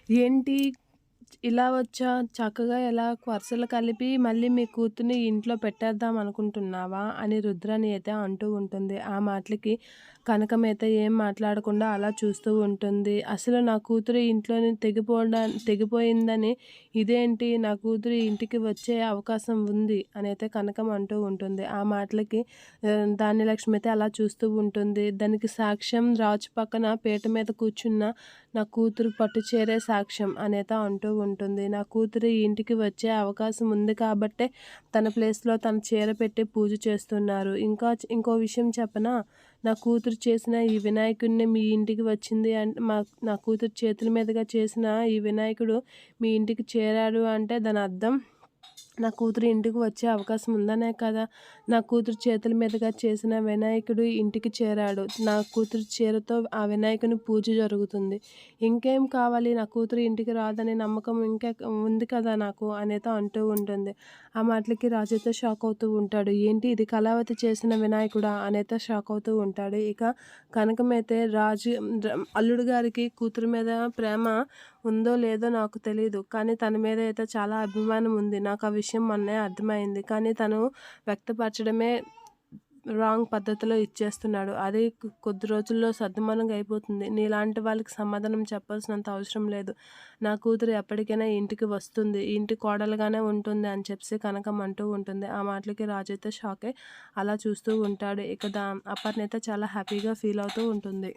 ఏంటి ఇలా వచ్చా? చక్కగా ఇలా వరుసలు కలిపి మళ్ళీ మీ కూతుర్ని ఇంట్లో పెట్టేద్దాం అనుకుంటున్నావా? అని రుద్రాణి అయితే అంటూ ఉంటుంది. ఆ మాటలకి కనకమైతే ఏం మాట్లాడకుండా అలా చూస్తూ ఉంటుంది. అసలు నా కూతురు ఇంట్లోని తెగిపోయిందని ఇదేంటి? నా కూతురు ఇంటికి వచ్చే అవకాశం ఉంది అనైతే కనకం అంటూ ఉంటుంది. ఆ మాటలకి ధాన్యలక్ష్మి అయితే అలా చూస్తూ ఉంటుంది. దానికి సాక్ష్యం రాజు పక్కన పీట మీద కూర్చున్న నా కూతురు పట్టు చీరే సాక్ష్యం అనైతే అంటూ ఉంటుంది. నా కూతురు ఈ ఇంటికి వచ్చే అవకాశం ఉంది కాబట్టే తన ప్లేస్‌లో తను చీర పెట్టి పూజ చేస్తున్నారు. ఇంకో విషయం చెప్పనా? నా కూతురు చేసిన ఈ వినాయకుడిని మీ ఇంటికి వచ్చింది నా కూతురు చేతుల మీదుగా చేసిన ఈ వినాయకుడు మీ ఇంటికి చేరాడు అంటే దాని అర్థం నా కూతురు ఇంటికి వచ్చే అవకాశం ఉందనే కదా! నా కూతురు చేతుల మీదుగా చేసిన వినాయకుడు ఇంటికి చేరాడు. నా కూతురు చీరతో ఆ వినాయకుని పూజ జరుగుతుంది. ఇంకేం కావాలి? నా కూతురు ఇంటికి రాదనే నమ్మకం ఉంది కదా నాకు అనేతో అంటూ ఉంటుంది. ఆ మాటలకి రాజు అయితే షాక్ అవుతూ ఉంటాడు. ఏంటి ఇది కళావతి చేసిన వినాయకుడా? అనైతే షాక్ అవుతూ ఉంటాడు. ఇక కనకమైతే అల్లుడు గారికి కూతురు మీద ప్రేమ ఉందో లేదో నాకు తెలీదు. కానీ తన మీద అయితే చాలా అభిమానం ఉంది. నాకు ఆ విషయం మొన్నే అర్థమైంది. కానీ తను వ్యక్తపరచడమే రాంగ్ పద్ధతిలో ఇచ్చేస్తున్నాడు. అది కొద్ది రోజుల్లో సద్దుమణుగు అయిపోతుంది. నీలాంటి వాళ్ళకి సమాధానం చెప్పాల్సినంత అవసరం లేదు. నా కూతురు ఎప్పటికైనా ఇంటికి వస్తుంది. ఈ ఇంటి కోడలుగానే ఉంటుంది అని చెప్పేసి కనకం అంటూ ఉంటుంది. ఆ మాటలకి రాజు అయితే షాక్ అయ్యి అలా చూస్తూ ఉంటాడు. ఇక అపర్ణ అయితే చాలా హ్యాపీగా ఫీల్ అవుతూ ఉంటుంది.